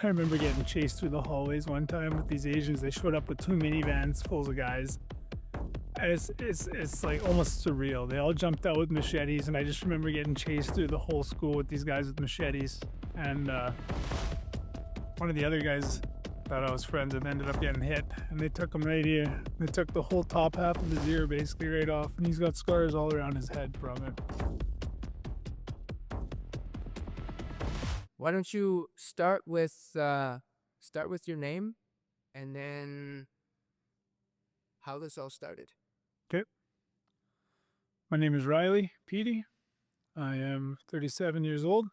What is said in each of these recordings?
I remember getting chased through the hallways one time with these Asians. They showed up with two minivans full of guys. And it's like almost surreal. They all jumped out with machetes, and I just remember getting chased through the whole school with these guys with machetes. And one of the other guys thought I was friends and ended up getting hit. And they took him right here. They took the whole top half of his ear basically right off, and he's got scars all around his head from it. Why don't you start with your name, and then how this all started? Okay. My name is Riley Peattie. I am 37 years old,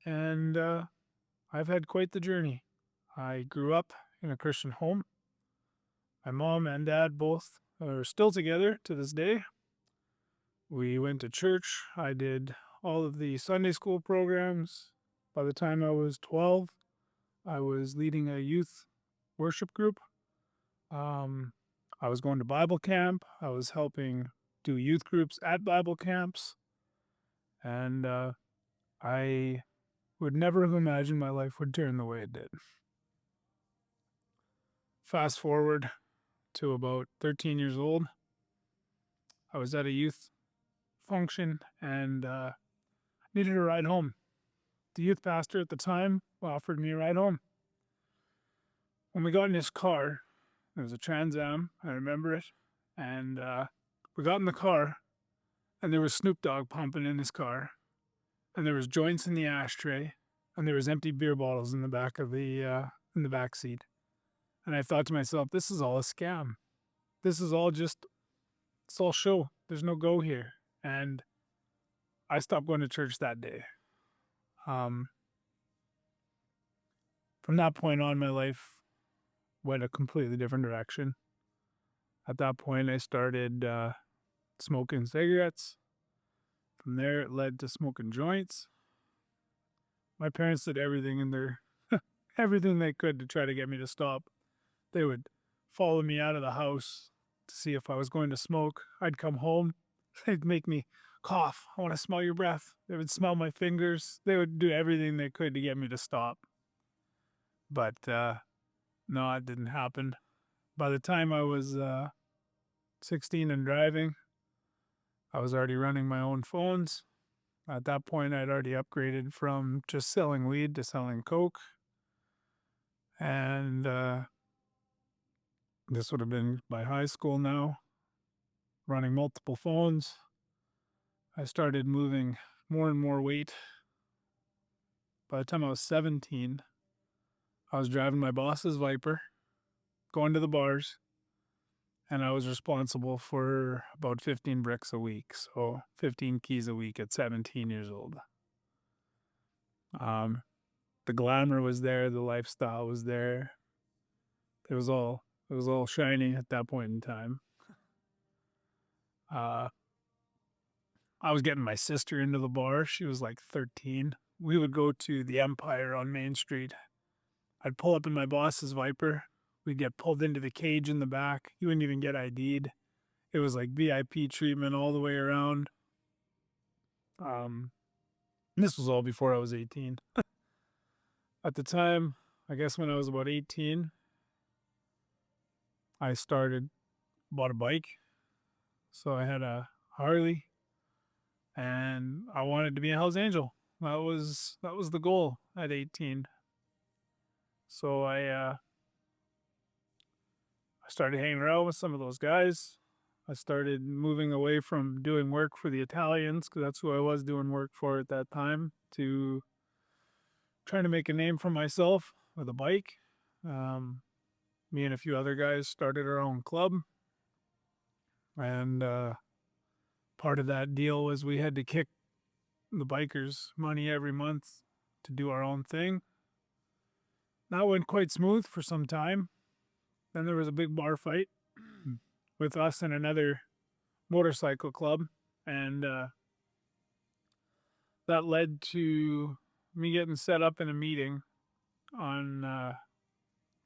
and I've had quite the journey. I grew up in a Christian home. My mom and dad both are still together to this day. We went to church. I did all of the Sunday school programs. By the time I was 12, I was leading a youth worship group. I was going to Bible camp. I was helping do youth groups at Bible camps. And I would never have imagined my life would turn the way it did. Fast forward to about 13 years old. I was at a youth function and needed a ride home. The youth pastor at the time offered me a ride home. When we got in his car, it was a Trans Am, I remember it, and we got in the car, and there was Snoop Dogg pumping in his car, and there was joints in the ashtray, and there was empty beer bottles in the back of the in the back seat. And I thought to myself, this is all a scam. This is all just, it's all show. There's no go here. And I stopped going to church that day. From that point on, my life went a completely different direction. At that point, I started smoking cigarettes. From there, it led to smoking joints. My parents did everything in their everything they could to try to get me to stop. They would follow me out of the house to see if I was going to smoke. I'd come home. They'd make me cough. I want to smell your breath. They would smell my fingers. They would do everything they could to get me to stop. But no, it didn't happen. By the time I was 16 and driving, I was already running my own phones. At that point, I'd already upgraded from just selling weed to selling coke. And this would have been by high school now, running multiple phones. I started moving more and more weight. By the time I was 17, I was driving my boss's Viper, going to the bars, and I was responsible for about 15 bricks a week, so 15 keys a week at 17 years old. The glamour was there, the lifestyle was there. It was all shiny at that point in time. I was getting my sister into the bar. She was like 13. We would go to the Empire on Main Street. I'd pull up in my boss's Viper. We'd get pulled into the cage in the back. You wouldn't even get ID'd. It was like VIP treatment all the way around. This was all before I was 18. At the time, I guess when I was about 18, I bought a bike. So I had a Harley, and I wanted to be a Hell's Angel. That was the goal at 18. So I started hanging around with some of those guys. I started moving away from doing work for the Italians, because that's who I was doing work for at that time, to trying to make a name for myself with a bike. Me and a few other guys started our own club. And part of that deal was we had to kick the bikers money every month to do our own thing. That went quite smooth for some time. Then there was a big bar fight with us and another motorcycle club. And that led to me getting set up in a meeting on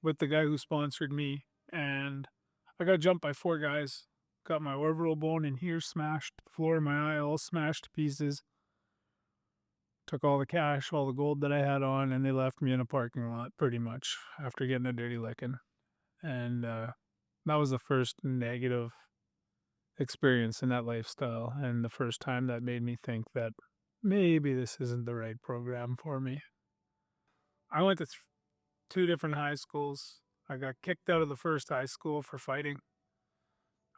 with the guy who sponsored me. And I got jumped by 4 guys. Got my orbital bone in here smashed, the floor of my eye all smashed to pieces. took all the cash, all the gold that I had on, and they left me in a parking lot pretty much after getting a dirty licking. And that was the first negative experience in that lifestyle, and the first time that made me think that maybe this isn't the right program for me. I went to two different high schools. I got kicked out of the first high school for fighting.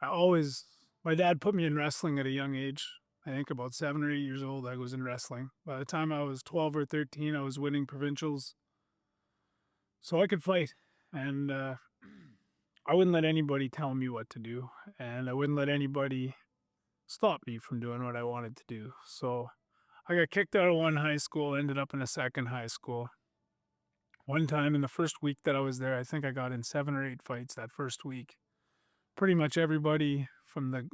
My dad put me in wrestling at a young age. I think about 7 or 8 years old, I was in wrestling. By the time I was 12 or 13, I was winning provincials. So I could fight. And I wouldn't let anybody tell me what to do. And I wouldn't let anybody stop me from doing what I wanted to do. So I got kicked out of one high school, ended up in a second high school. One time in the first week that I was there, I think I got in 7 or 8 fights that first week. Pretty much everybody from the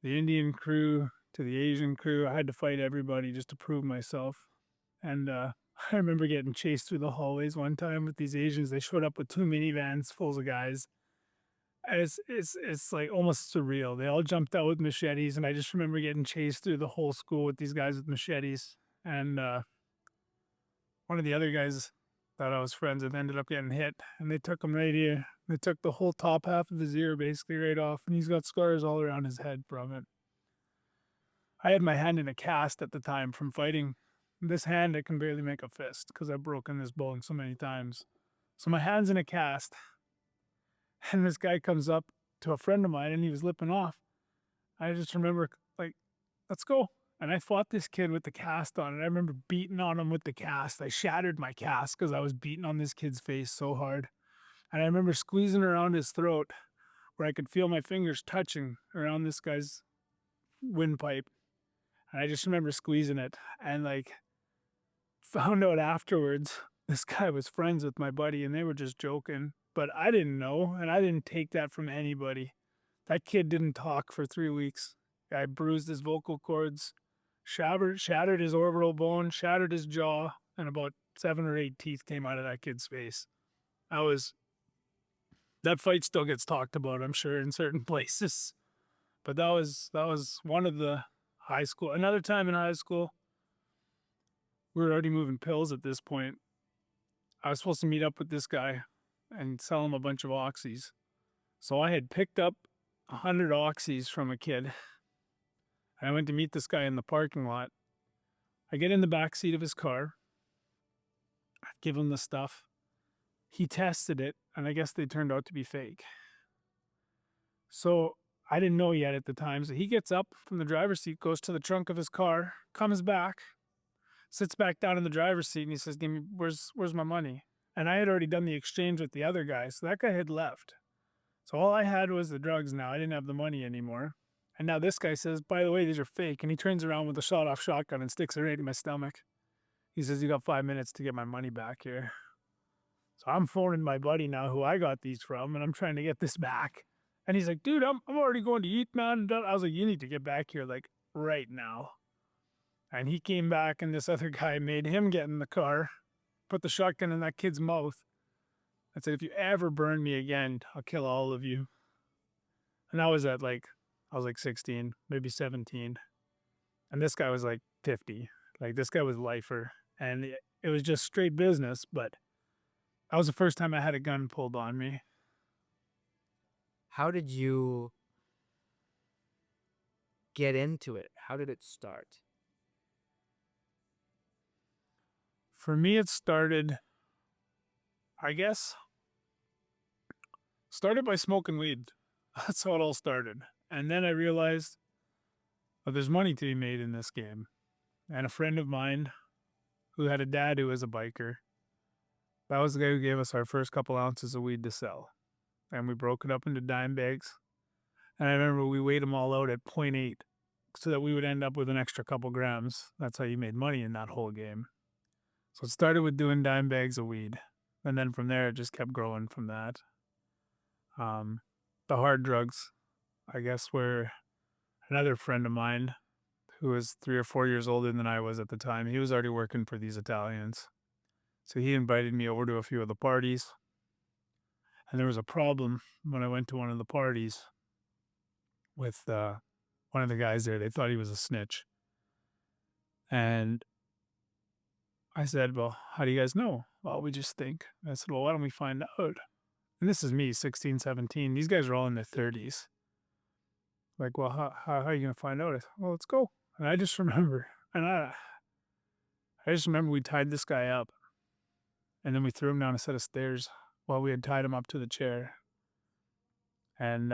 Indian crew to the Asian crew, I had to fight everybody just to prove myself. And I remember getting chased through the hallways one time with these Asians. They showed up with 2 minivans full of guys. And it's like almost surreal. They all jumped out with machetes, and I just remember getting chased through the whole school with these guys with machetes. And one of the other guys that I was friends with ended up getting hit, and they took him right here. They took the whole top half of his ear basically right off, and he's got scars all around his head from it. I had my hand in a cast at the time from fighting. This hand, I can barely make a fist because I've broken this bone so many times. So my hand's in a cast, and this guy comes up to a friend of mine, and he was lipping off. I just remember, like, let's go. And I fought this kid with the cast on, and I remember beating on him with the cast. I shattered my cast because I was beating on this kid's face so hard. And I remember squeezing around his throat where I could feel my fingers touching around this guy's windpipe. And I just remember squeezing it, and like found out afterwards this guy was friends with my buddy, and they were just joking. But I didn't know, and I didn't take that from anybody. That kid didn't talk for 3 weeks. I bruised his vocal cords, shattered his orbital bone, shattered his jaw, and about 7 or 8 teeth came out of that kid's face. That fight still gets talked about, I'm sure, in certain places. But that was one of the high school. Another time in high school, we were already moving pills at this point. I was supposed to meet up with this guy and sell him a bunch of oxys. So I had picked up 100 oxys from a kid. And I went to meet this guy in the parking lot. I get in the back seat of his car. I give him the stuff. He tested it, and I guess they turned out to be fake. So I didn't know yet at the time. So he gets up from the driver's seat, goes to the trunk of his car, comes back, sits back down in the driver's seat, and he says, "Give me, where's my money?" And I had already done the exchange with the other guy, so that guy had left. So all I had was the drugs now. I didn't have the money anymore. And now this guy says, "By the way, these are fake." And he turns around with a shot-off shotgun and sticks it right in my stomach. He says, "You got 5 minutes to get my money back here." So I'm phoning my buddy now who I got these from, and I'm trying to get this back. And he's like, "Dude, I'm already going to eat, man." I was like, "You need to get back here, like, right now." And he came back, and this other guy made him get in the car, put the shotgun in that kid's mouth, and said, "If you ever burn me again, I'll kill all of you." And I was like 16, maybe 17. And this guy was like 50. Like, this guy was lifer. And it was just straight business, but that was the first time I had a gun pulled on me. How did you get into it? How did it start? For me, it started, I guess, by smoking weed. That's how it all started. And then I realized, oh, there's money to be made in this game. And a friend of mine who had a dad who was a biker, that was the guy who gave us our first couple ounces of weed to sell. And we broke it up into dime bags. And I remember we weighed them all out at 0.8 so that we would end up with an extra couple grams. That's how you made money in that whole game. So it started with doing dime bags of weed. And then from there, it just kept growing from that. The hard drugs, I guess, were another friend of mine who was 3 or 4 years older than I was at the time. He was already working for these Italians. So he invited me over to a few of the parties. And there was a problem when I went to one of the parties with one of the guys there. They thought he was a snitch. And I said, "Well, how do you guys know?" "Well, we just think." I said, "Well, why don't we find out?" And this is me, 16, 17. These guys are all in their 30s. Like, "Well, how are you gonna find out?" I said, "Well, let's go." And I just remember, and I just remember we tied this guy up, and then we threw him down a set of stairs while we had tied him up to the chair. And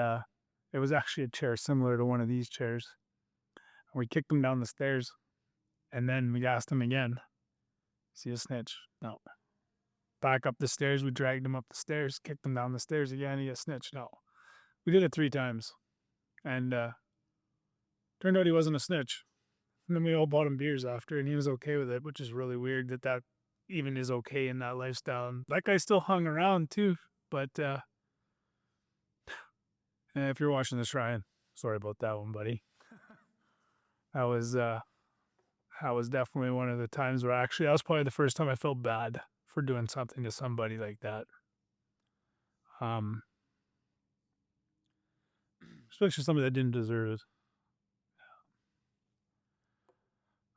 it was actually a chair similar to one of these chairs. And we kicked him down the stairs, and then we asked him again, "Is he a snitch?" No. Back up the stairs, we dragged him up the stairs, kicked him down the stairs again. He a snitch? No. We did it 3 times, and turned out he wasn't a snitch. And then we all bought him beers after, and he was okay with it, which is really weird that that even is okay in that lifestyle. And that guy still hung around too, but if you're watching this, Ryan, sorry about that one, buddy. That was definitely one of the times where actually that was probably the first time I felt bad for doing something to somebody like that. Um, Especially somebody that didn't deserve it.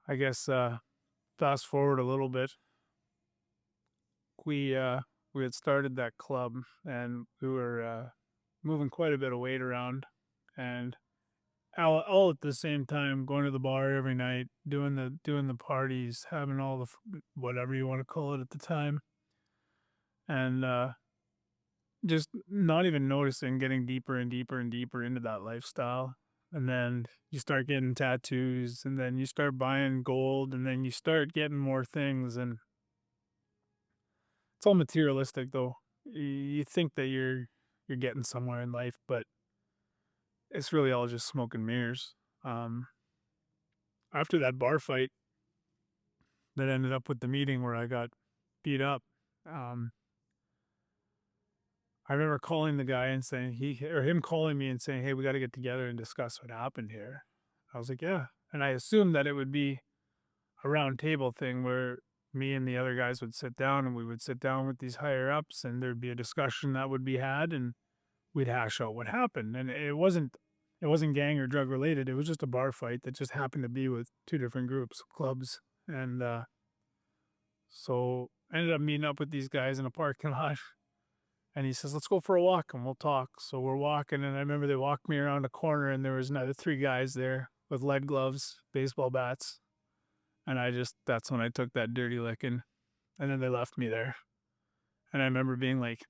I guess fast forward a little bit, we uh, we had started that club and we were moving quite a bit of weight around, and all at the same time going to the bar every night, doing the parties, having all the whatever you want to call it at the time, and just not even noticing, getting deeper and deeper and deeper into that lifestyle. And then you start getting tattoos, and then you start buying gold, and then you start getting more things. And it's all materialistic, though. You think that you're getting somewhere in life, but it's really all just smoke and mirrors. Um, After that bar fight that ended up with the meeting where I got beat up, um, I remember calling the guy and saying him calling me and saying, "Hey, we got to get together and discuss what happened here." I was like, "Yeah," and I assumed that it would be a round table thing where me and the other guys would sit down and we would sit down with these higher ups and there'd be a discussion that would be had and we'd hash out what happened. And it wasn't gang or drug related. It was just a bar fight that just happened to be with two different groups, clubs, and so I ended up meeting up with these guys in a parking lot. And he says, "Let's go for a walk and we'll talk." So we're walking, and I remember they walked me around a corner, and there was another 3 guys there with lead gloves, baseball bats, and that's when I took that dirty licking, and then they left me there. And I remember being like,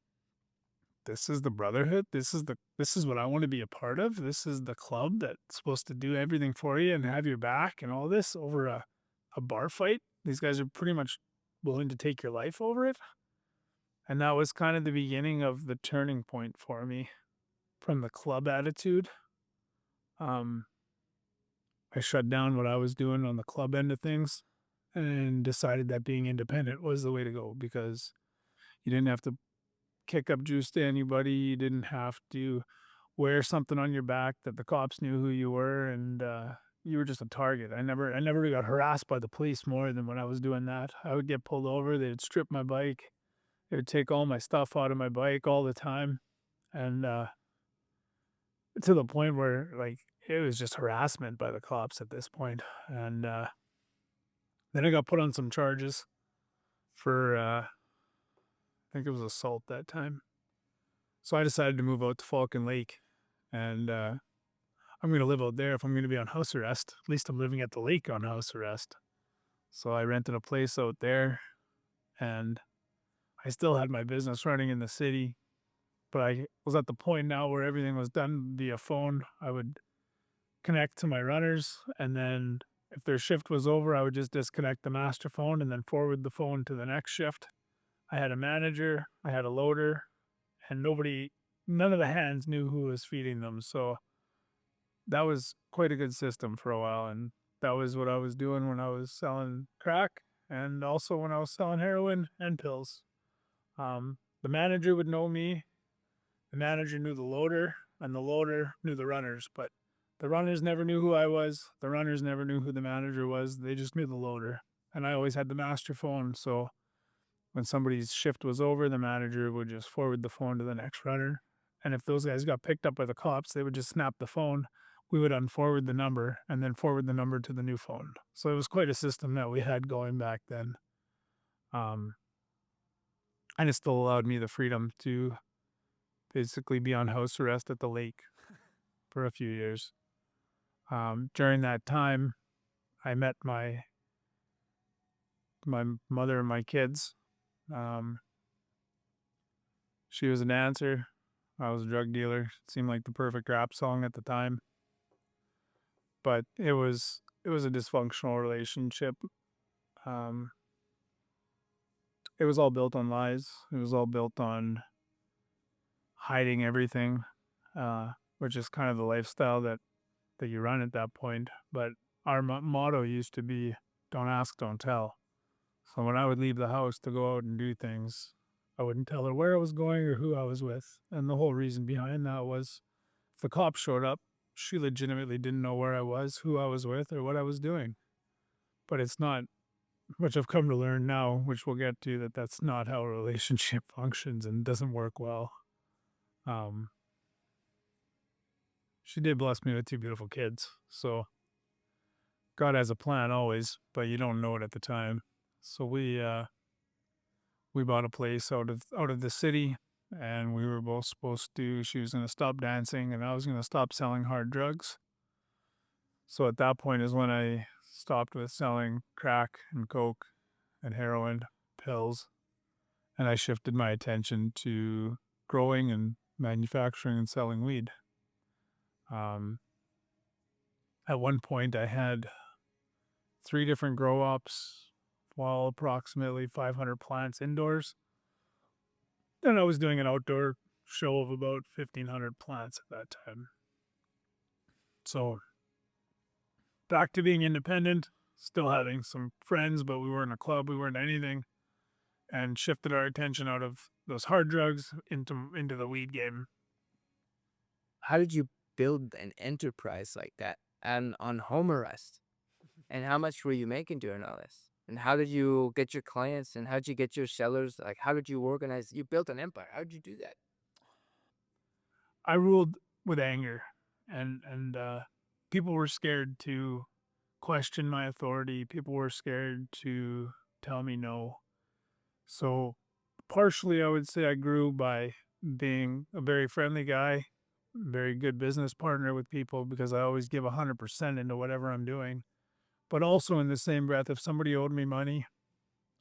"This is the brotherhood. This is what I want to be a part of. This is the club that's supposed to do everything for you and have your back, and all this over a bar fight. These guys are pretty much willing to take your life over it." And that was kind of the beginning of the turning point for me from the club attitude. Um, I shut down what I was doing on the club end of things and decided that being independent was the way to go, because you didn't have to kick up juice to anybody. You didn't have to wear something on your back that the cops knew who you were, and you were just a target. I never got harassed by the police more than when I was doing that. I would get pulled over. They'd strip my bike. They would take all my stuff out of my bike all the time. And to the point where, like, it was just harassment by the cops at this point. And then I got put on some charges for, I think it was assault that time. So I decided to move out to Falcon Lake, and I'm going to live out there if I'm going to be on house arrest. At least I'm living at the lake on house arrest. So I rented a place out there, and I still had my business running in the city, but I was at the point now where everything was done via phone. I would connect to my runners, and then if their shift was over, I would just disconnect the master phone and then forward the phone to the next shift. I had a manager, I had a loader, and none of the hands knew who was feeding them. So that was quite a good system for a while. And that was what I was doing when I was selling crack and also when I was selling heroin and pills. The manager would know me, the manager knew the loader, and the loader knew the runners, but the runners never knew who I was. The runners never knew who the manager was. They just knew the loader. And I always had the master phone. So when somebody's shift was over, the manager would just forward the phone to the next runner. And if those guys got picked up by the cops, they would just snap the phone. We would unforward the number and then forward the number to the new phone. So it was quite a system that we had going back then. Um, and it still allowed me the freedom to basically be on house arrest at the lake for a few years. During that time, I met my mother and my kids. Um, she was a dancer. I was a drug dealer. It seemed like the perfect rap song at the time, but it was a dysfunctional relationship. Um, it was all built on lies. It was all built on hiding everything, which is kind of the lifestyle that you run at that point. But our motto used to be, "Don't ask, don't tell." So when I would leave the house to go out and do things, I wouldn't tell her where I was going or who I was with. And the whole reason behind that was if the cops showed up, she legitimately didn't know where I was, who I was with, or what I was doing. But it's not, which I've come to learn now, which we'll get to, that that's not how a relationship functions and doesn't work well. Um, she did bless me with two beautiful kids. So God has a plan always, but you don't know it at the time. So we bought a place out of the city, and we were both supposed to, she was going to stop dancing and I was going to stop selling hard drugs. So at that point is when I stopped with selling crack and coke and heroin, pills, and I shifted my attention to growing and manufacturing and selling weed. um, at one point I had 3 different grow ops, while approximately 500 plants indoors. And I was doing an outdoor show of about 1,500 plants at that time. So back to being independent, still having some friends, but we weren't a club, we weren't anything, and shifted our attention out of those hard drugs into the weed game. How did you build an enterprise like that and on home arrest? And how much were you making during all this? And how did you get your clients and how did you get your sellers? Like, how did you organize? You built an empire. How did you do that? I ruled with anger, and people were scared to question my authority. People were scared to tell me no. So partially, I would say I grew by being a very friendly guy, very good business partner with people because I always give 100% into whatever I'm doing. But also in the same breath, if somebody owed me money,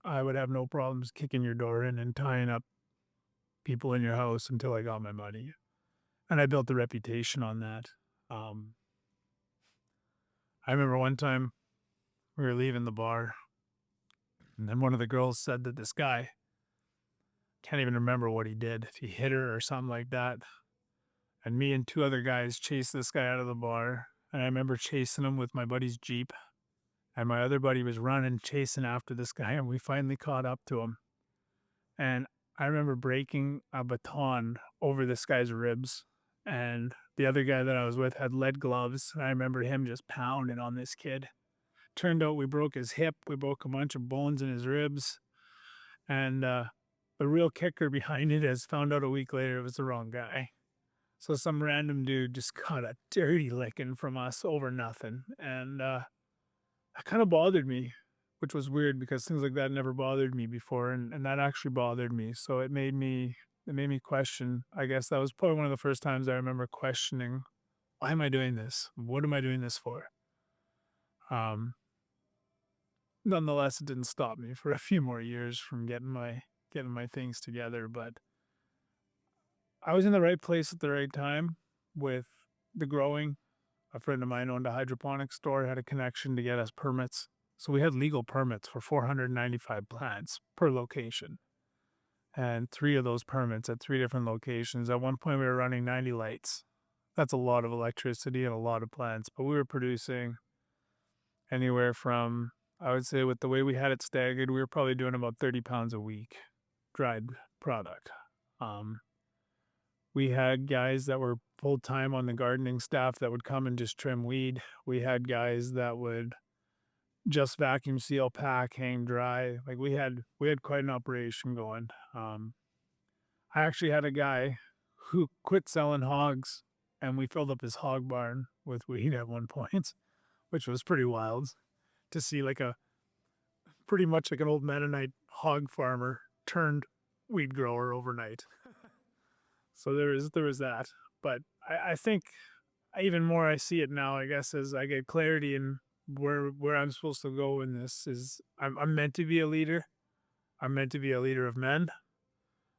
I would have no problems kicking your door in and tying up people in your house until I got my money. And I built a reputation on that. Um, I remember one time we were leaving the bar, and then one of the girls said that this guy, can't even remember what he did, if he hit her or something like that. And me and 2 other guys chased this guy out of the bar. And I remember chasing him with my buddy's Jeep. And my other buddy was running, chasing after this guy, and we finally caught up to him. And I remember breaking a baton over this guy's ribs. And the other guy that I was with had lead gloves. And I remember him just pounding on this kid. Turned out we broke his hip. We broke a bunch of bones in his ribs. And the real kicker behind it is found out a week later it was the wrong guy. So some random dude just got a dirty licking from us over nothing. And that kind of bothered me, which was weird because things like that never bothered me before. And that actually bothered me. So it made me question. I guess that was probably one of the first times I remember questioning, why am I doing this? What am I doing this for? Um, Nonetheless, it didn't stop me for a few more years from getting my things together. But I was in the right place at the right time with the growing. A friend of mine owned a hydroponics store, had a connection to get us permits. So we had legal permits for 495 plants per location. And 3 of those permits at 3 different locations. At one point, we were running 90 lights. That's a lot of electricity and a lot of plants, but we were producing anywhere from, I would say, with the way we had it staggered, we were probably doing about 30 pounds a week dried product. Um, we had guys that were full time on the gardening staff that would come and just trim weed. We had guys that would just vacuum seal, pack, hang dry. Like we had quite an operation going. I actually had a guy who quit selling hogs, and we filled up his hog barn with weed at one point, which was pretty wild to see, like a pretty much like an old Mennonite hog farmer turned weed grower overnight. So there was that. But I think even more I see it now, I guess, as I get clarity in where I'm supposed to go in this is I'm meant to be a leader. I'm meant to be a leader of men,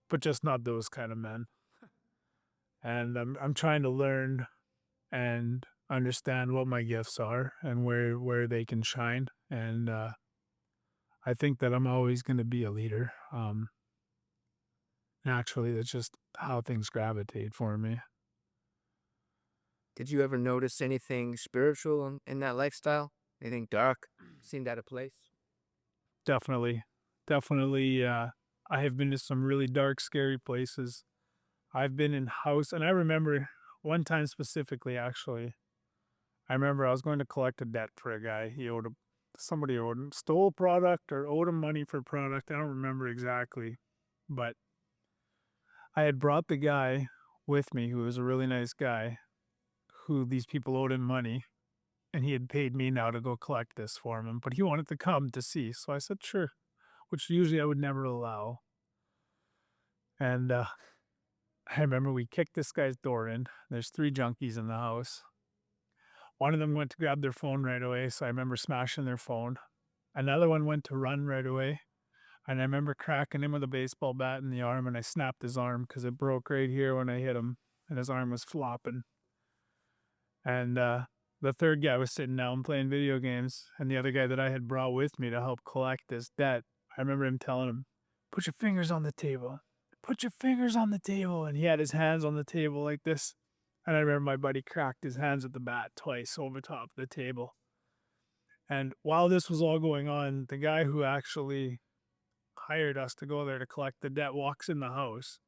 but just not those kind of men. And I'm trying to learn and understand what my gifts are and where they can shine. And I think that I'm always going to be a leader. Naturally, that's just how things gravitate for me. Did you ever notice anything spiritual in that lifestyle? Anything dark seemed out of place? Definitely, definitely. I have been to some really dark, scary places. I've been in house, and I remember one time specifically. Actually, I remember I was going to collect a debt for a guy. Somebody owed him, stole product or owed him money for product. I don't remember exactly, but I had brought the guy with me, who was a really nice guy, who these people owed him money, and he had paid me now to go collect this for him. But he wanted to come to see, so I said sure, which usually I would never allow. And I remember we kicked this guy's door in. There's 3 junkies in the house. One of them went to grab their phone right away, so I remember smashing their phone. Another one went to run right away, and I remember cracking him with a baseball bat in the arm, and I snapped his arm because it broke right here when I hit him, and his arm was flopping. And the third guy was sitting down playing video games, and the other guy that I had brought with me to help collect this debt, I remember him telling him, "Put your fingers on the table. Put your fingers on the table." And he had his hands on the table like this. And I remember my buddy cracked his hands with the bat twice over top of the table. And while this was all going on, the guy who actually hired us to go there to collect the debt walks in the house.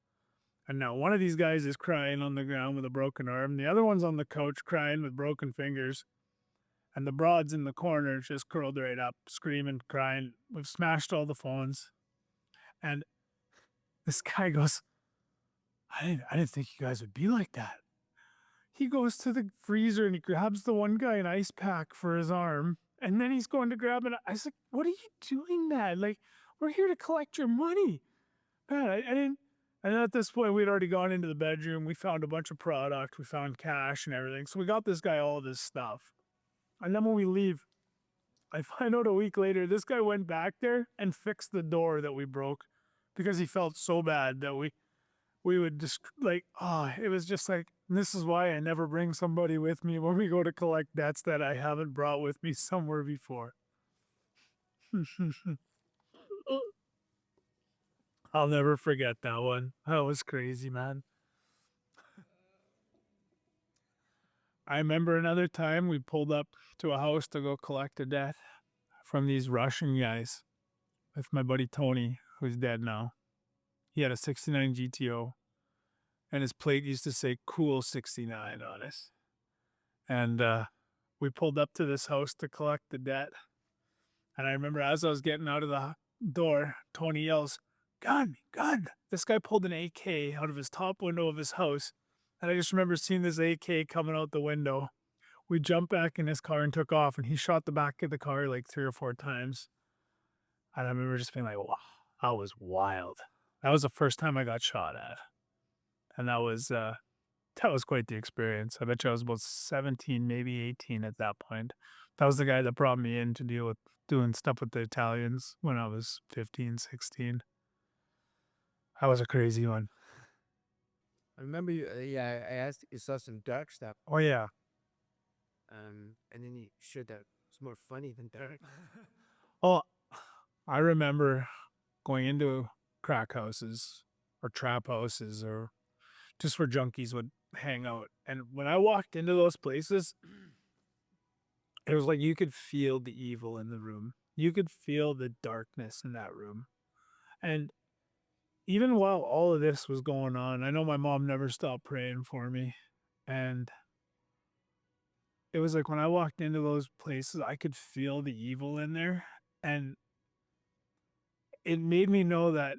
And now one of these guys is crying on the ground with a broken arm. The other one's on the couch crying with broken fingers. And the broad's in the corner, just curled right up, screaming, crying. We've smashed all the phones. And this guy goes, I didn't think you guys would be like that. He goes to the freezer and he grabs the one guy an ice pack for his arm. And then he's going to grab it. I was like, what are you doing, man? Like, we're here to collect your money. Man, I didn't. And at this point, we'd already gone into the bedroom. We found a bunch of product. We found cash and everything. So we got this guy all this stuff. And then when we leave, I find out a week later, this guy went back there and fixed the door that we broke because he felt so bad that we would just like, it was just like, this is why I never bring somebody with me when we go to collect debts that I haven't brought with me somewhere before. I'll never forget that one. That was crazy, man. I remember another time we pulled up to a house to go collect a debt from these Russian guys with my buddy Tony, who's dead now. He had a 69 GTO, and his plate used to say Cool 69 on it. And we pulled up to this house to collect the debt. And I remember as I was getting out of the door, Tony yells, "Gun, gun." This guy pulled an AK out of his top window of his house. And I just remember seeing this AK coming out the window. We jumped back in his car and took off, and he shot the back of the car like 3 or 4 times. And I remember just being like, wow, that was wild. That was the first time I got shot at. And that was quite the experience. I bet you I was about 17, maybe 18 at that point. That was the guy that brought me in to deal with doing stuff with the Italians when I was 15, 16. That was a crazy one. I remember you. Yeah, I asked. You saw some dark stuff. Oh, yeah. And then you shared that it's more funny than dark. Oh, I remember going into crack houses or trap houses or just where junkies would hang out. And when I walked into those places, it was like you could feel the evil in the room. You could feel the darkness in that room. And even while all of this was going on, I know my mom never stopped praying for me. And it was like when I walked into those places, I could feel the evil in there. And it made me know that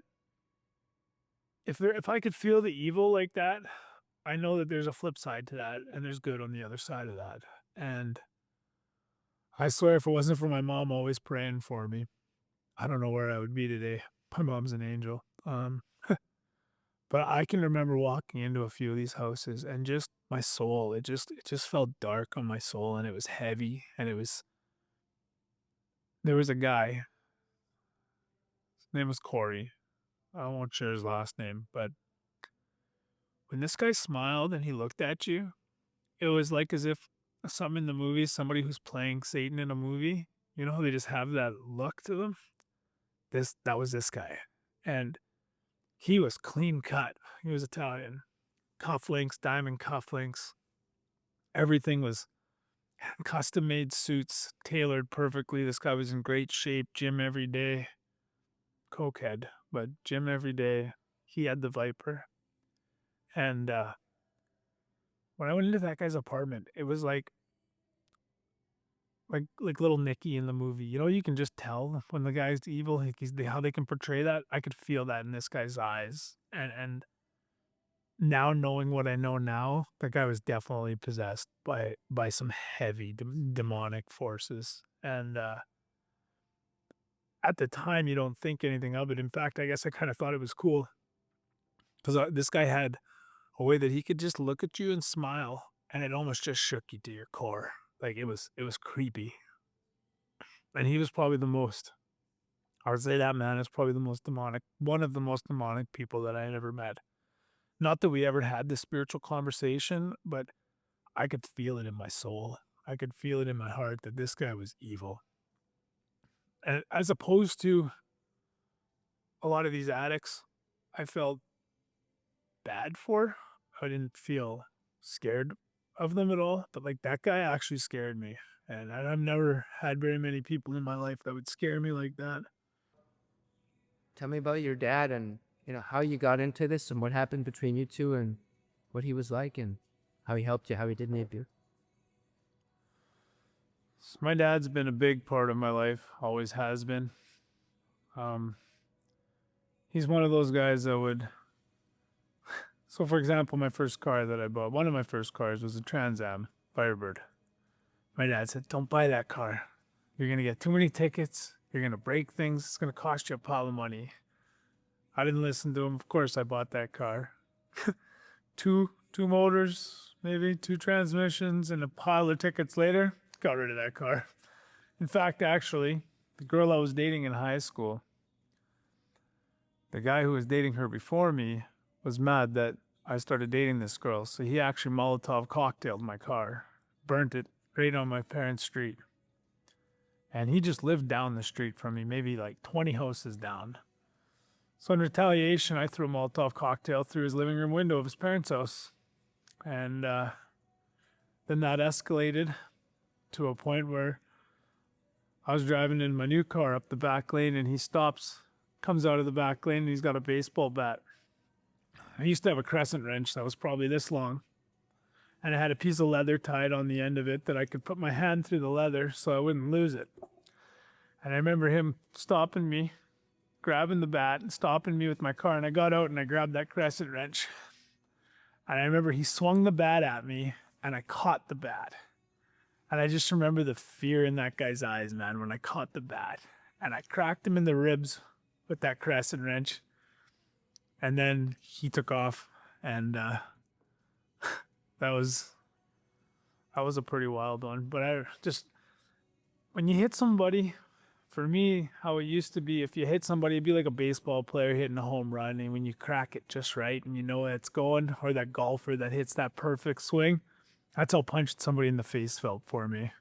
if I could feel the evil like that, I know that there's a flip side to that and there's good on the other side of that. And I swear if it wasn't for my mom always praying for me, I don't know where I would be today. My mom's an angel. But I can remember walking into a few of these houses and just my soul, it just felt dark on my soul and it was heavy and there was a guy, his name was Corey. I won't share his last name, but when this guy smiled and he looked at you, it was like as if something in the movies, somebody who's playing Satan in a movie, you know, they just have that look to them. That was this guy. And he was clean cut. He was Italian. Cufflinks, diamond cufflinks. Everything was custom made suits, tailored perfectly. This guy was in great shape, gym every day. Cokehead, but gym every day. He had the Viper. And when I went into that guy's apartment, it was like little Nicky in the movie. You know, you can just tell when the guy's evil, like how they can portray that. I could feel that in this guy's eyes. And now knowing what I know now, that guy was definitely possessed by some heavy demonic forces. And at the time, you don't think anything of it. In fact, I guess I kind of thought it was cool because this guy had a way that he could just look at you and smile, and it almost just shook you to your core. Like it was creepy. And he was probably the most. I would say that man is probably the most demonic, one of the most demonic people that I had ever met. Not that we ever had this spiritual conversation, but I could feel it in my soul. I could feel it in my heart that this guy was evil. And as opposed to a lot of these addicts, I felt bad for. I didn't feel scared of them at all, but like that guy actually scared me. And I've never had very many people in my life that would scare me like that. Tell me about your dad and how you got into this and what happened between you two and what he was like and how he helped you, how he didn't help you. So my dad's been a big part of my life, always has been. Um, he's one of those guys that would. So, for example, my first car that I bought, one of my first cars was a Trans Am Firebird. My dad said, "Don't buy that car. You're gonna get too many tickets. You're gonna break things. It's gonna cost you a pile of money." I didn't listen to him. Of course, I bought that car. Two motors, maybe two transmissions, and a pile of tickets later, got rid of that car. In fact, actually, the girl I was dating in high school, the guy who was dating her before me was mad that I started dating this girl, so he actually Molotov cocktailed my car, burnt it right on my parents' street. And he just lived down the street from me, maybe like 20 houses down. So in retaliation, I threw a Molotov cocktail through his living room window of his parents' house. And then that escalated to a point where I was driving in my new car up the back lane and he stops, comes out of the back lane and he's got a baseball bat. I used to have a crescent wrench that was probably this long. And it had a piece of leather tied on the end of it that I could put my hand through the leather so I wouldn't lose it. And I remember him stopping me, grabbing the bat and stopping me with my car. And I got out and I grabbed that crescent wrench. And I remember he swung the bat at me and I caught the bat. And I just remember the fear in that guy's eyes, man, when I caught the bat. And I cracked him in the ribs with that crescent wrench. And then he took off. And that was a pretty wild one. But I just, when you hit somebody, for me, how it used to be, if you hit somebody, it'd be like a baseball player hitting a home run. And when you crack it just right and you know it's going, or that golfer that hits that perfect swing, that's how punching somebody in the face felt for me.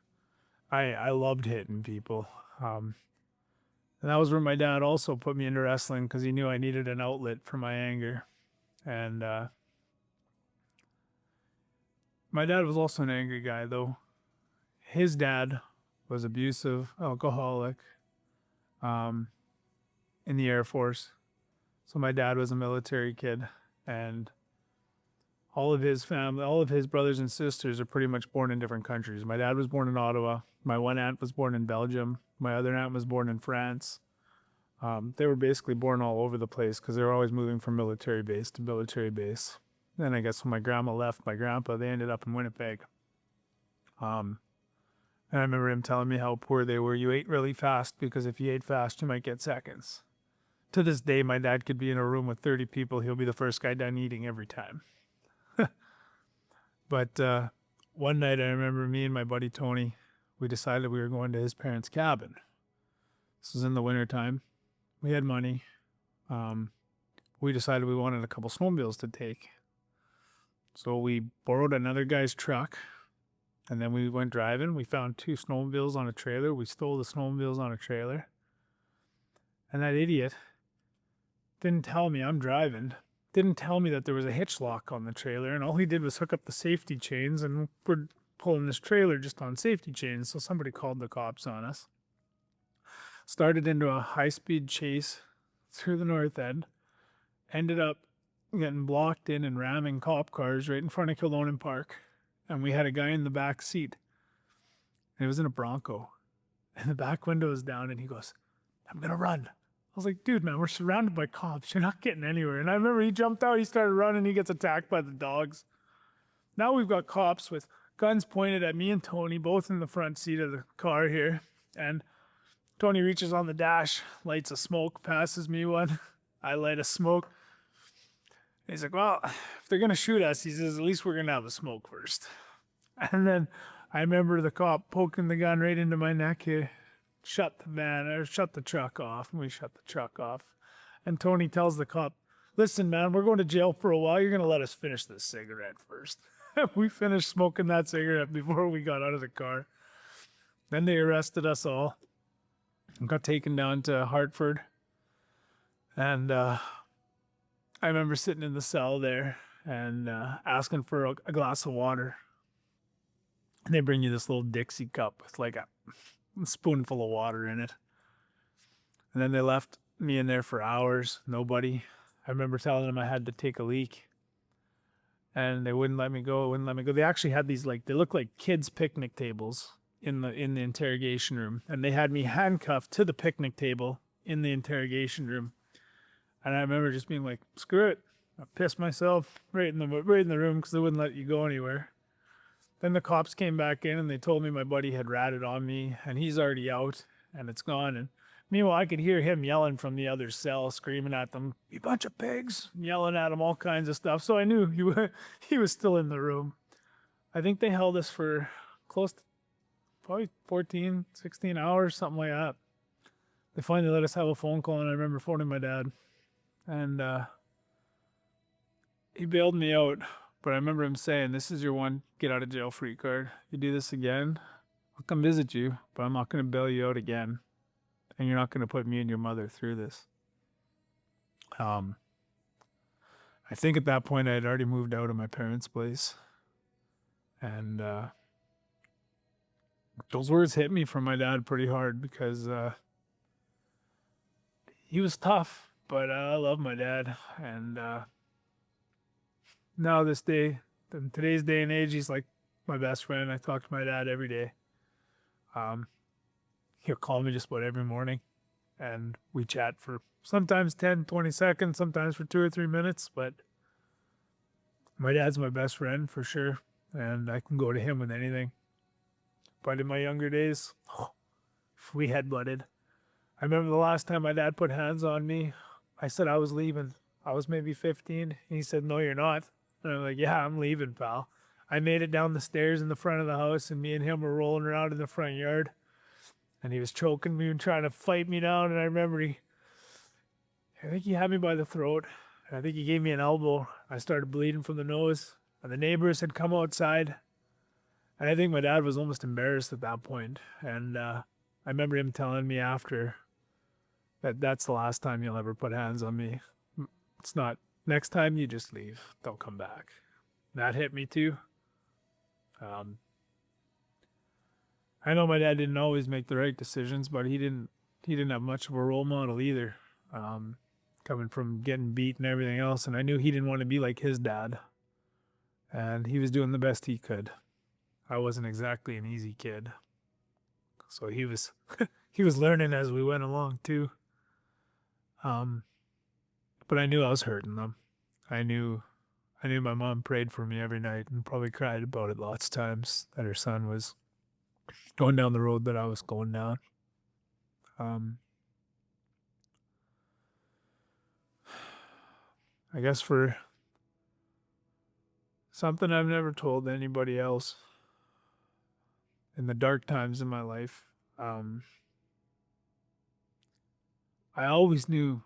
I loved hitting people. And that was where my dad also put me into wrestling because he knew I needed an outlet for my anger. And my dad was also an angry guy, though. His dad was abusive, alcoholic, in the Air Force. So my dad was a military kid, and all of his family, all of his brothers and sisters are pretty much born in different countries. My dad was born in Ottawa. My one aunt was born in Belgium. My other aunt was born in France. They were basically born all over the place because they were always moving from military base to military base. Then I guess when my grandma left my grandpa, they ended up in Winnipeg. And I remember him telling me how poor they were. You ate really fast because if you ate fast, you might get seconds. To this day, my dad could be in a room with 30 people. He'll be the first guy done eating every time. But one night, I remember me and my buddy Tony, we decided we were going to his parents' cabin. This was in the wintertime. We had money. We decided we wanted a couple snowmobiles to take. So we borrowed another guy's truck, and then we went driving. We found 2 snowmobiles on a trailer. We stole the snowmobiles on a trailer. And that idiot didn't tell me I'm driving. Didn't tell me that there was a hitch lock on the trailer, and all he did was hook up the safety chains, and we're pulling this trailer just on safety chains. So somebody called the cops on us. Started into a high-speed chase through the north end. Ended up getting blocked in and ramming cop cars right in front of Kildonan Park. And we had a guy in the back seat. And it was in a Bronco. And the back window was down, and he goes, "I'm going to run." I was like, "Dude, man, we're surrounded by cops. You're not getting anywhere." And I remember he jumped out, he started running, he gets attacked by the dogs. Now we've got cops with guns pointed at me and Tony, both in the front seat of the car here. And Tony reaches on the dash, lights a smoke, passes me one. I light a smoke. He's like, "Well, if they're going to shoot us," he says, "at least we're going to have a smoke first." And then I remember the cop poking the gun right into my neck here. Shut the truck off. And we shut the truck off. And Tony tells the cop, "Listen, man, we're going to jail for a while. You're going to let us finish this cigarette first." We finished smoking that cigarette before we got out of the car. Then they arrested us all and got taken down to Hartford. And I remember sitting in the cell there and asking for a glass of water. And they bring you this little Dixie cup with like a spoonful of water in it. And then they left me in there for hours. Nobody. I remember telling them I had to take a leak. And they wouldn't let me go. They actually had these they look like kids' picnic tables in the interrogation room. And they had me handcuffed to the picnic table in the interrogation room. And I remember just being like, "Screw it." I pissed myself right in the room because they wouldn't let you go anywhere. Then the cops came back in and they told me my buddy had ratted on me and he's already out and it's gone. And meanwhile, I could hear him yelling from the other cell, screaming at them, "You bunch of pigs," yelling at him all kinds of stuff. So I knew he was still in the room. I think they held us for close to probably 14, 16 hours, something like that. They finally let us have a phone call, and I remember phoning my dad. And he bailed me out. But I remember him saying, "This is your one get out of jail free card. You do this again, I'll come visit you, but I'm not going to bail you out again. And you're not going to put me and your mother through this." I think at that point I had already moved out of my parents' place. And those words hit me from my dad pretty hard because he was tough, but I love my dad. And now in today's day and age, he's like my best friend. I talk to my dad every day. He'll call me just about every morning and we chat for sometimes 10, 20 seconds, sometimes for 2 or 3 minutes, but my dad's my best friend for sure. And I can go to him with anything. But in my younger days, we had butted. I remember the last time my dad put hands on me, I said I was leaving. I was maybe 15. He said, "No, you're not." And I'm like, "Yeah, I'm leaving, pal." I made it down the stairs in the front of the house, and me and him were rolling around in the front yard. And he was choking me and trying to fight me down. And I remember I think he had me by the throat. And I think he gave me an elbow. I started bleeding from the nose. And the neighbors had come outside. And I think my dad was almost embarrassed at that point. And I remember him telling me after that that's the last time you'll ever put hands on me. It's not. Next time you just leave. Don't come back. That hit me too. I know my dad didn't always make the right decisions, but he didn't have much of a role model either. Coming from getting beat and everything else, and I knew he didn't want to be like his dad. And he was doing the best he could. I wasn't exactly an easy kid. So he was he was learning as we went along too. But I knew I was hurting them. I knew my mom prayed for me every night and probably cried about it lots of times that her son was going down the road that I was going down. I guess for something I've never told anybody else in the dark times in my life, I always knew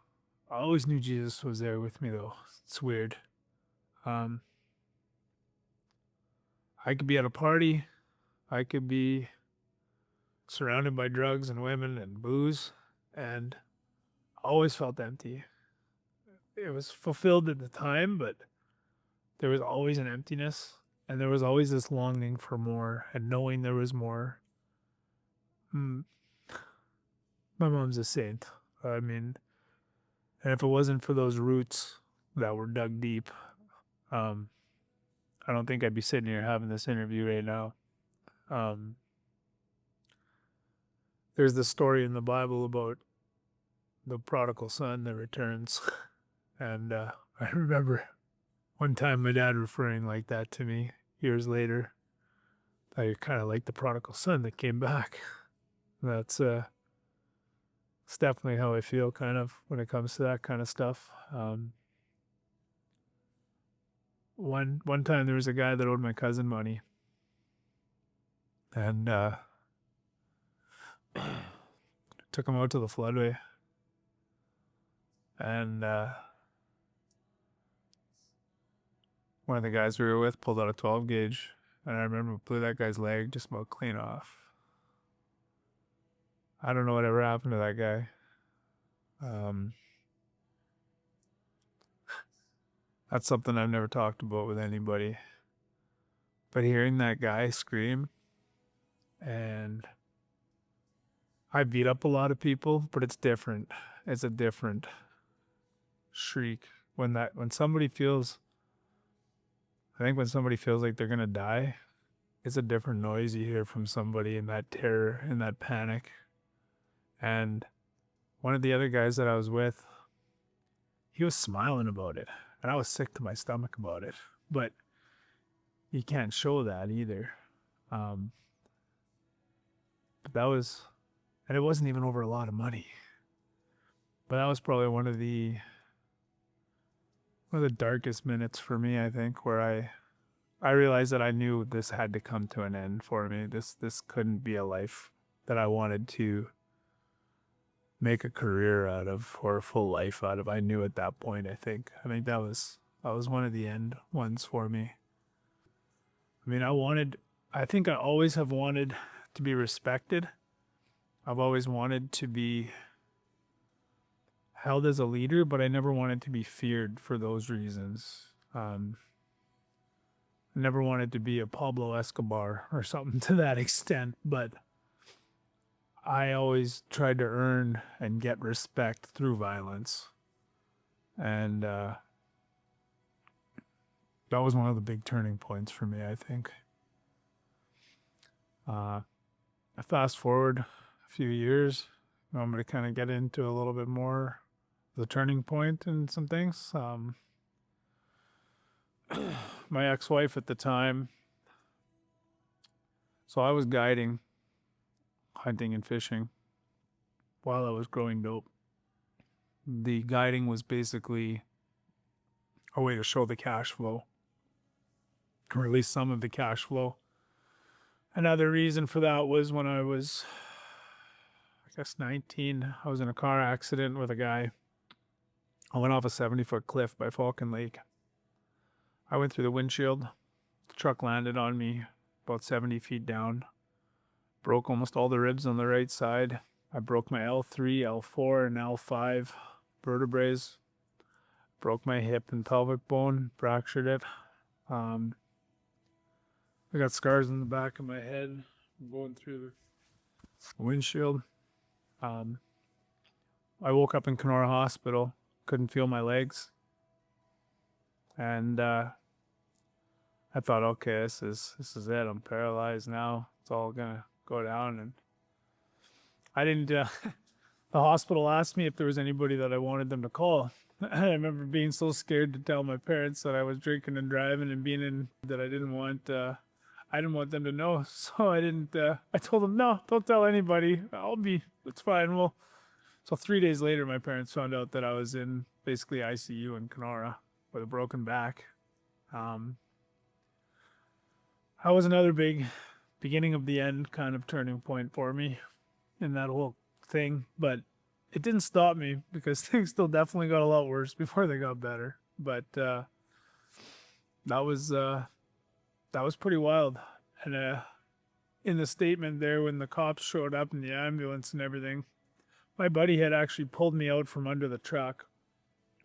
Jesus was there with me though. It's weird. Um, I could be at a party, I could be surrounded by drugs and women and booze, and I always felt empty. It was fulfilled at the time, but there was always an emptiness, and there was always this longing for more and knowing there was more. Mm, my mom's a saint. I mean, and if it wasn't for those roots that were dug deep, um, I don't think I'd be sitting here having this interview right now. There's this story in the Bible about the prodigal son that returns. And I remember one time my dad referring like that to me years later. That you're kind of like the prodigal son that came back. That's it's definitely how I feel kind of when it comes to that kind of stuff. One time there was a guy that owed my cousin money, and took him out to the floodway, and one of the guys we were with pulled out a 12 gauge, and I remember blew that guy's leg just about clean off. I don't know whatever happened to that guy. That's something I've never talked about with anybody. But hearing that guy scream, and I beat up a lot of people, but it's different. It's a different shriek. When somebody feels, I think when somebody feels like they're gonna die, it's a different noise you hear from somebody in that terror, in that panic. And one of the other guys that I was with, he was smiling about it, and I was sick to my stomach about it. But you can't show that either. But that was, and it wasn't even over a lot of money. But that was probably one of the darkest minutes for me, I think, where I realized that I knew this had to come to an end for me. This couldn't be a life that I wanted to make a career out of or a full life out of. I knew at that point, I think that was one of the end ones for me. I mean, I think I always have wanted to be respected. I've always wanted to be held as a leader, but I never wanted to be feared for those reasons. I never wanted to be a Pablo Escobar or something to that extent, but I always tried to earn and get respect through violence. And that was one of the big turning points for me, I think. I fast forward a few years. I'm going to kind of get into a little bit more the turning point and some things. My ex-wife at the time, so I was guiding, hunting and fishing while I was growing dope. The guiding was basically a way to show the cash flow, or at least some of the cash flow. Another reason for that was when I was, I guess, 19, I was in a car accident with a guy. I went off a 70-foot cliff by Falcon Lake. I went through the windshield. The truck landed on me about 70 feet down. Broke almost all the ribs on the right side. I broke my L3, L4, and L5 vertebrae. Broke my hip and pelvic bone, fractured it. I got scars on the back of my head going through the windshield. I woke up in Kenora Hospital, couldn't feel my legs. And I thought, okay, this is it. I'm paralyzed now. It's all gonna go down. And I didn't. The hospital asked me if there was anybody that I wanted them to call. I remember being so scared to tell my parents that I was drinking and driving and being in that I didn't want. I didn't want them to know, so I didn't. I told them, no, don't tell anybody. It's fine. Well, so 3 days later, my parents found out that I was in basically ICU in Kenora with a broken back. Um, that was another big beginning of the end kind of turning point for me in that whole thing. But it didn't stop me because things still definitely got a lot worse before they got better. But that was pretty wild. And in the statement there, when the cops showed up in the ambulance and everything, my buddy had actually pulled me out from under the truck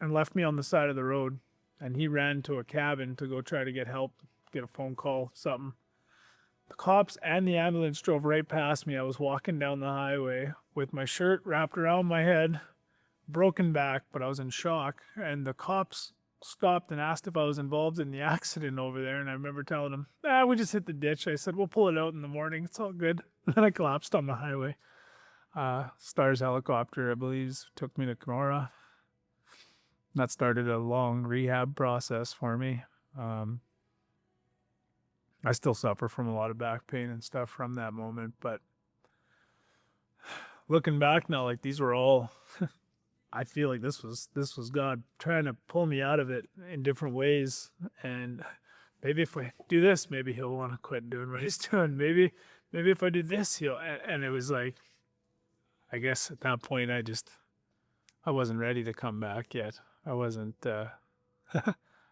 and left me on the side of the road. And he ran to a cabin to go try to get help, get a phone call, something. The cops and the ambulance drove right past me. I was walking down the highway with my shirt wrapped around my head, broken back, but I was in shock. And the cops stopped and asked if I was involved in the accident over there. And I remember telling them, we just hit the ditch. I said, we'll pull it out in the morning. It's all good. And then I collapsed on the highway. Stars helicopter, I believe, took me to Kenora. That started a long rehab process for me. I still suffer from a lot of back pain and stuff from that moment, but looking back now, like these were all, I feel like this was God trying to pull me out of it in different ways. And maybe if I do this, maybe he'll want to quit doing what he's doing. Maybe if I do this, and it was like, I guess at that point, I wasn't ready to come back yet. I wasn't, I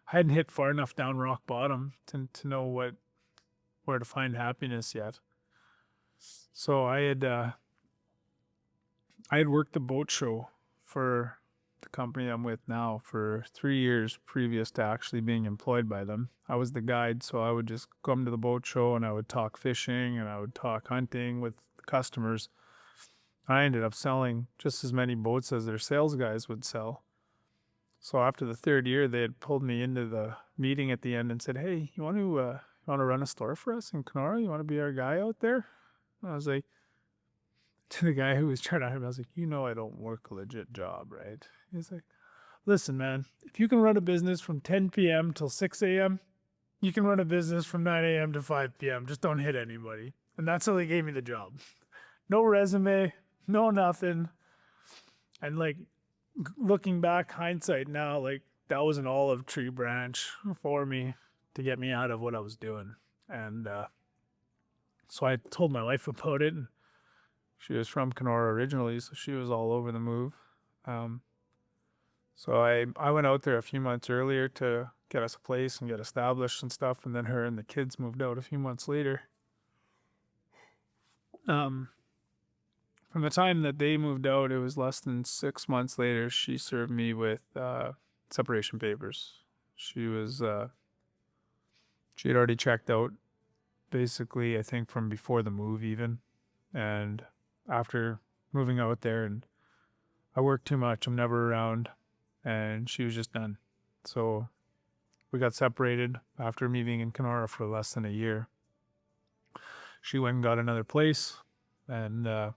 hadn't hit far enough down rock bottom to know where to find happiness yet. So I had worked the boat show for the company I'm with now for 3 years previous to actually being employed by them. I was the guide, so I would just come to the boat show and I would talk fishing and I would talk hunting with customers. I ended up selling just as many boats as their sales guys would sell. So after the 3rd year, they had pulled me into the meeting at the end and said, hey, you want to run a store for us in Kenora? You want to be our guy out there? And I was like, to the guy who was trying to hire me, I was like, I don't work a legit job, right? He's like, listen, man, if you can run a business from 10 p.m. till 6 a.m., you can run a business from 9 a.m. to 5 p.m. Just don't hit anybody. And that's how they gave me the job. No resume, no nothing. And like, looking back, hindsight now, like that was an olive tree branch for me to get me out of what I was doing. And so I told my wife about it. And she was from Kenora originally, so she was all over the move. So I went out there a few months earlier to get us a place and get established and stuff. And then her and the kids moved out a few months later. From the time that they moved out, it was less than 6 months later, she served me with separation papers. She had already checked out, basically, I think from before the move even. And after moving out there, and I worked too much, I'm never around, and she was just done. So we got separated after me being in Kenora for less than a year. She went and got another place, and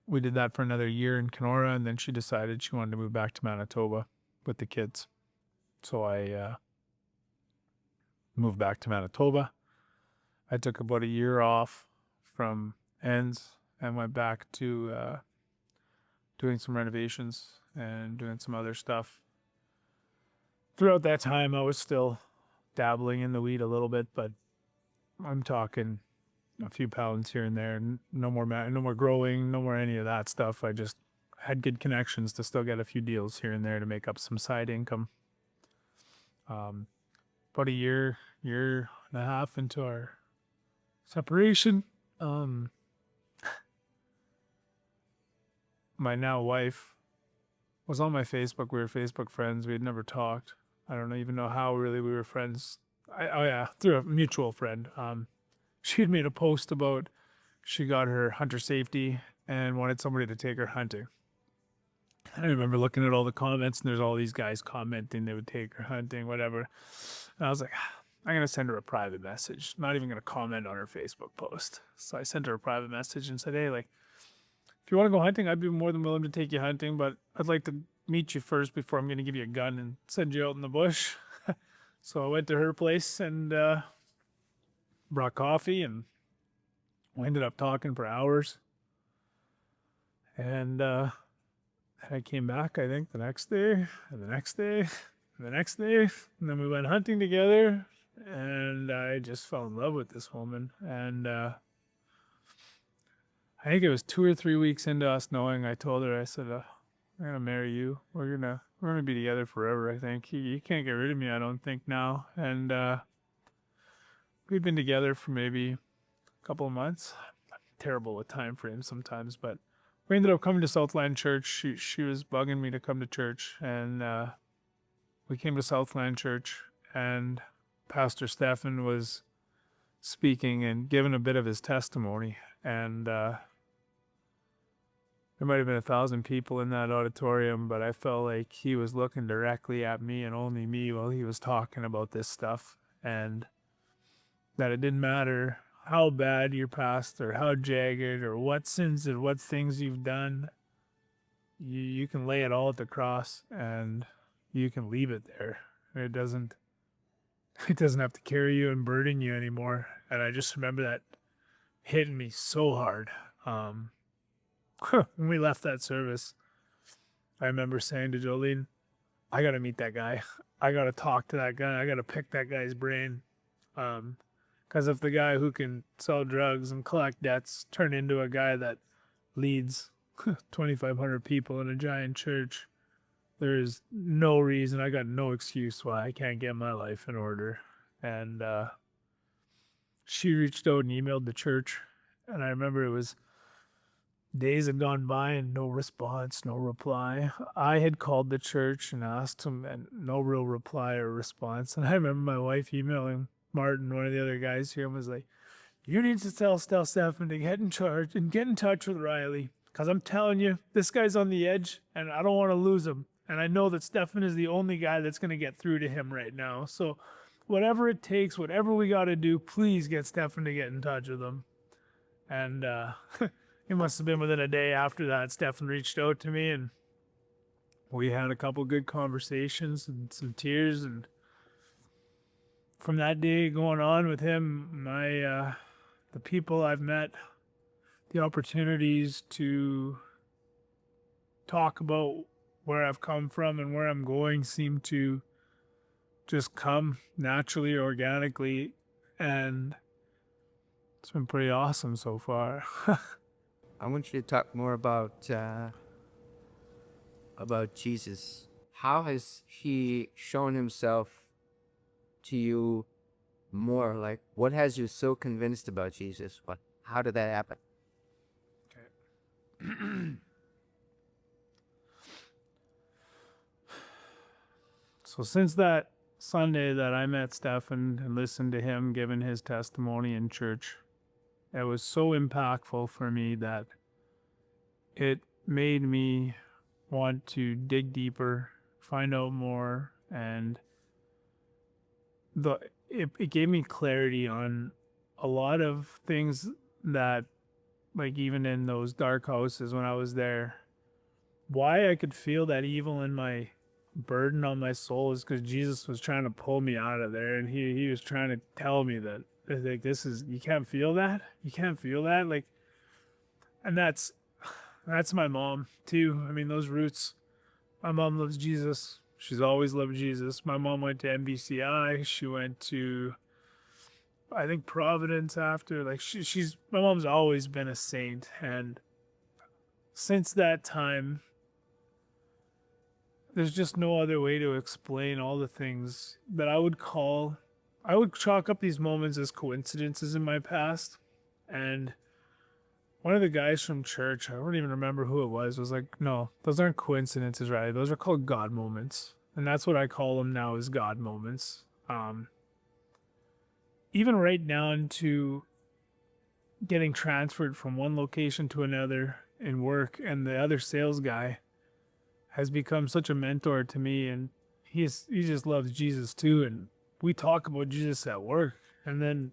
we did that for another year in Kenora, and then she decided she wanted to move back to Manitoba with the kids. So I moved back to Manitoba. I took about a year off from ends and went back to doing some renovations and doing some other stuff. Throughout that time, I was still dabbling in the weed a little bit, but I'm talking a few pounds here and there. No more growing, no more any of that stuff. I just had good connections to still get a few deals here and there to make up some side income. About a year and a half into our separation, my now wife was on my Facebook. We were Facebook friends. We had never talked. I don't even know how really we were friends. Through a mutual friend. She had made a post about she got her hunter safety and wanted somebody to take her hunting. I remember looking at all the comments, and there's all these guys commenting they would take her hunting, whatever. And I was like, I'm going to send her a private message. I'm not even going to comment on her Facebook post. So I sent her a private message and said, hey, like, if you want to go hunting, I'd be more than willing to take you hunting, but I'd like to meet you first before I'm going to give you a gun and send you out in the bush. So I went to her place, and brought coffee, and we ended up talking for hours. And I came back, I think, the next day, and the next day, and the next day. And then we went hunting together, and I just fell in love with this woman. And I think it was 2 or 3 weeks into us knowing, I told her, I said, I'm gonna marry you. We're gonna be together forever. I think you can't get rid of me. I don't think now. And we'd been together for maybe a couple of months. I'm terrible with time frames sometimes, but we ended up coming to Southland Church. She was bugging me to come to church, and we came to Southland Church, and Pastor Stefan was speaking and giving a bit of his testimony, and there might have been 1,000 people in that auditorium, but I felt like he was looking directly at me and only me while he was talking about this stuff, and that it didn't matter how bad your past or how jagged or what sins and what things you've done, you can lay it all at the cross and you can leave it there. It doesn't have to carry you and burden you anymore. And I just remember that hitting me so hard. When we left that service, I remember saying to Jolene, I got to meet that guy. I got to talk to that guy. I got to pick that guy's brain. Because if the guy who can sell drugs and collect debts turned into a guy that leads 2,500 people in a giant church, there is no reason, I got no excuse why I can't get my life in order. And she reached out and emailed the church. And I remember it was days had gone by and no response, no reply. I had called the church and asked them, and no real reply or response. And I remember my wife emailing Martin, one of the other guys here, and was like, you need to tell Stefan to get in charge and get in touch with Riley. Because I'm telling you, this guy's on the edge, and I don't want to lose him. And I know that Stefan is the only guy that's going to get through to him right now. So whatever it takes, whatever we got to do, please get Stefan to get in touch with him. And it must have been within a day after that, Stefan reached out to me, and we had a couple good conversations and some tears. And from that day going on with him, the people I've met, the opportunities to talk about where I've come from and where I'm going seem to just come naturally, organically, and it's been pretty awesome so far. I want you to talk more about Jesus. How has he shown himself to you more? Like, what has you so convinced about Jesus? How did that happen? Okay. So since that Sunday that I met Stefan and listened to him giving his testimony in church, it was so impactful for me that it made me want to dig deeper, find out more, and it gave me clarity on a lot of things that, like, even in those dark houses when I was there, why I could feel that evil in my burden on my soul is because Jesus was trying to pull me out of there, and he was trying to tell me that, like, this is, you can't feel that, like, and that's my mom too. I mean, those roots, my mom loves Jesus. She's always loved Jesus. My mom went to MBCI. She went to, I think, Providence after. Like, my mom's always been a saint. And since that time, there's just no other way to explain all the things that I would chalk up these moments as coincidences in my past. And one of the guys from church, I don't even remember who it was like, no, those aren't coincidences, right? Those are called God moments. And that's what I call them now, is God moments. Even right down to getting transferred from one location to another in work, and the other sales guy has become such a mentor to me, and he just loves Jesus too, and we talk about Jesus at work, and then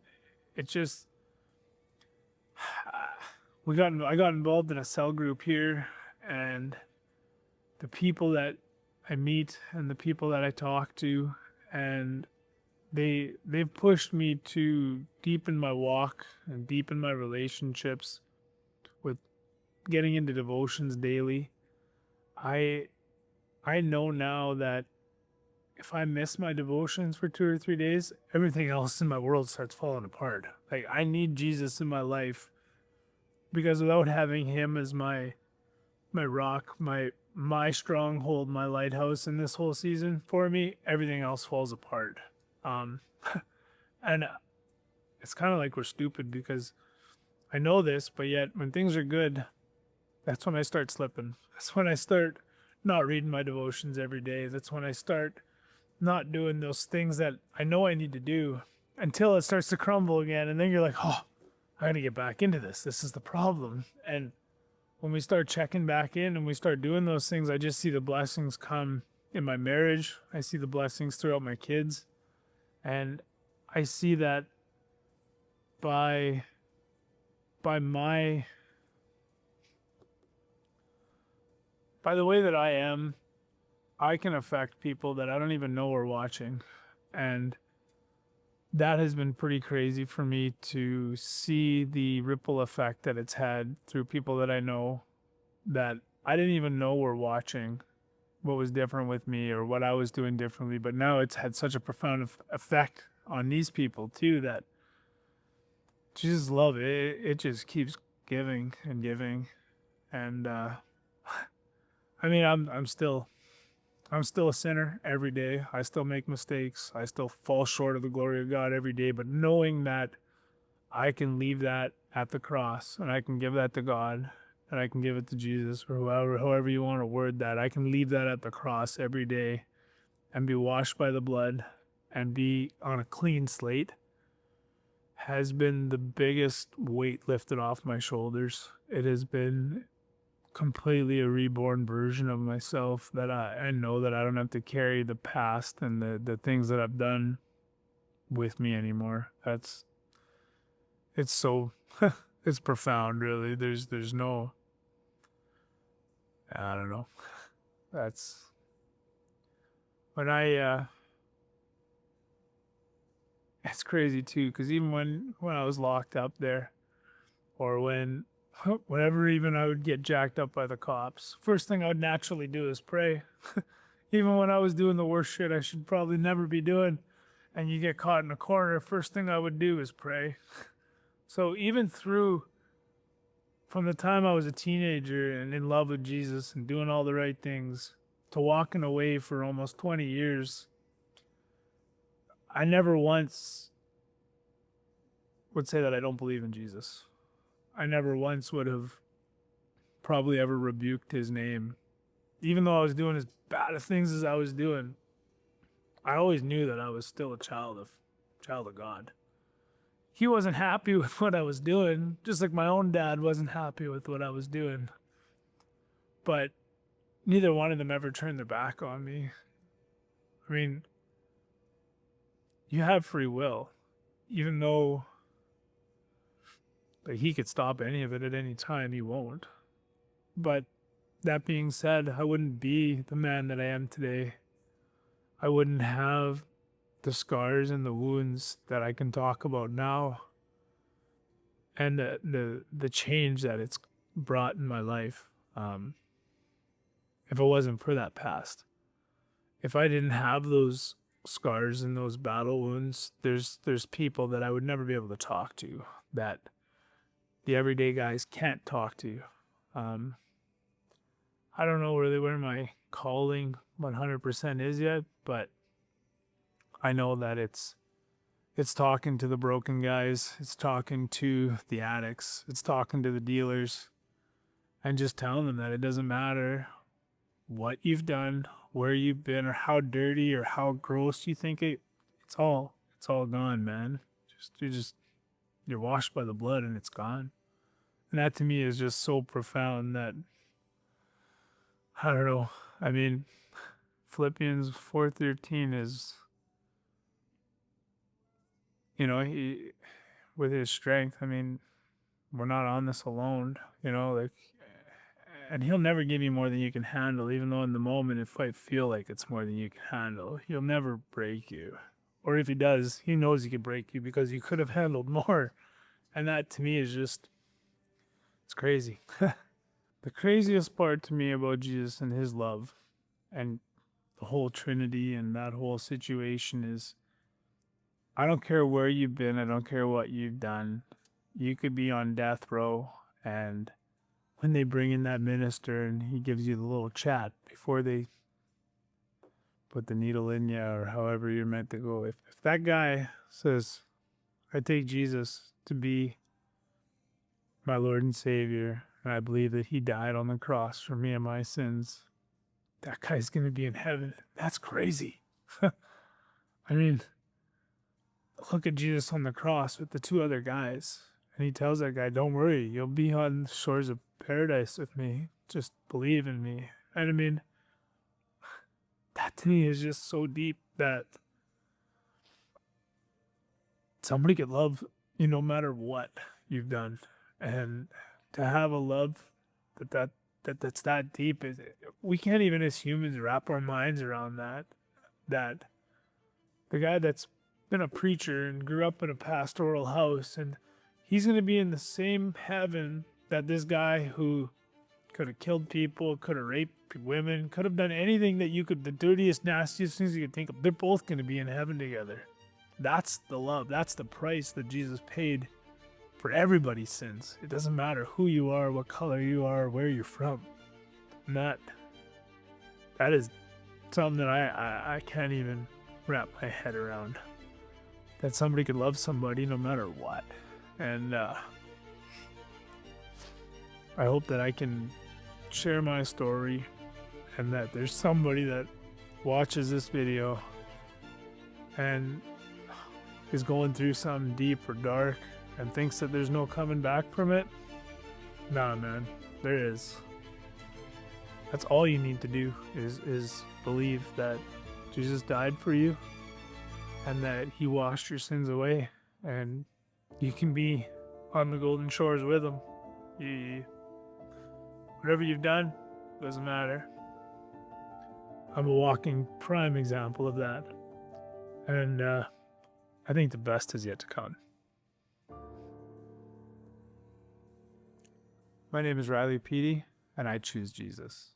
it just, I got involved in a cell group here, and the people that I meet and the people that I talk to, and they've pushed me to deepen my walk and deepen my relationships with getting into devotions daily. I I know now that if I miss my devotions for 2 or 3 days, everything else in my world starts falling apart. Like I need Jesus in my life because without having him as my rock, my stronghold, my lighthouse in this whole season for me, everything else falls apart. Um and it's kind of like we're stupid because I know this, but yet when things are good, that's when I start slipping. That's when I start not reading my devotions every day. That's when I start not doing those things that I know I need to do until it starts to crumble again. And then you're like, oh, I got to get back into this. This is the problem. And when we start checking back in and we start doing those things, I just see the blessings come in my marriage. I see the blessings throughout my kids. And I see that by my by the way that I am, I can affect people that I don't even know are watching. And that has been pretty crazy for me to see the ripple effect that it's had through people that I know that I didn't even know were watching what was different with me or what I was doing differently. But now it's had such a profound effect on these people too that Jesus love it. It just keeps giving and giving. And I mean, I'm still a sinner every day. I still make mistakes. I still fall short of the glory of God every day. But knowing that I can leave that at the cross and I can give that to God and I can give it to Jesus or however you want to word that. I can leave that at the cross every day and be washed by the blood and be on a clean slate has been the biggest weight lifted off my shoulders. It has been completely a reborn version of myself that I know that I don't have to carry the past and the things that I've done with me anymore. It's so it's profound really. There's no I don't know. That's when it's crazy too because even when I was locked up there or whenever even I would get jacked up by the cops, first thing I would naturally do is pray. Even when I was doing the worst shit I should probably never be doing, and you get caught in a corner, first thing I would do is pray. So even from the time I was a teenager and in love with Jesus and doing all the right things to walking away for almost 20 years, I never once would say that I don't believe in Jesus. I never once would have probably ever rebuked his name. Even though I was doing as bad of things as I was doing, I always knew that I was still a child of God. He wasn't happy with what I was doing, just like my own dad wasn't happy with what I was doing. But neither one of them ever turned their back on me. I mean, you have free will, even though like he could stop any of it at any time, he won't. But that being said, I wouldn't be the man that I am today. I wouldn't have the scars and the wounds that I can talk about now and the change that it's brought in my life. If it wasn't for that past, if I didn't have those scars and those battle wounds, there's people that I would never be able to talk to that the everyday guys can't talk to. Um, I don't know really where my calling 100% is yet, but I know that it's talking to the broken guys, it's talking to the addicts, it's talking to the dealers, and just telling them that it doesn't matter what you've done, where you've been, or how dirty or how gross you think it's all gone, man. You're washed by the blood and it's gone. And that to me is just so profound that I don't know. I mean, Philippians 4:13 is, he with his strength. I mean, we're not on this alone, like, and he'll never give you more than you can handle, even though in the moment it might feel like it's more than you can handle. He'll never break you Or if he does, he knows he could break you because you could have handled more. And that to me is just, it's crazy. The craziest part to me about Jesus and his love and the whole Trinity and that whole situation is, I don't care where you've been, I don't care what you've done. You could be on death row, and when they bring in that minister and he gives you the little chat before they put the needle in you or however you're meant to go, if that guy says, I take Jesus to be my Lord and Savior, and I believe that he died on the cross for me and my sins, that guy's going to be in heaven. That's crazy. I mean, look at Jesus on the cross with the two other guys. And he tells that guy, don't worry, you'll be on the shores of paradise with me. Just believe in me. And I mean, that to me is just so deep that somebody could love you no matter what you've done. And to have a love that's that deep, is we can't even as humans wrap our minds around that the guy that's been a preacher and grew up in a pastoral house, and he's going to be in the same heaven that this guy who could have killed people, could have raped women, could have done anything that you could, the dirtiest, nastiest things you could think of. They're both going to be in heaven together. That's the love. That's the price that Jesus paid for everybody's sins. It doesn't matter who you are, what color you are, where you're from. And that is something that I can't even wrap my head around. That somebody could love somebody no matter what. And I hope that I can share my story, and that there's somebody that watches this video and is going through something deep or dark and thinks that there's no coming back from it. Nah, man, there is. That's all you need to do is believe that Jesus died for you and that he washed your sins away, and you can be on the golden shores with him. Whatever you've done, doesn't matter. I'm a walking prime example of that. And I think the best is yet to come. My name is Riley Peattie, and I choose Jesus.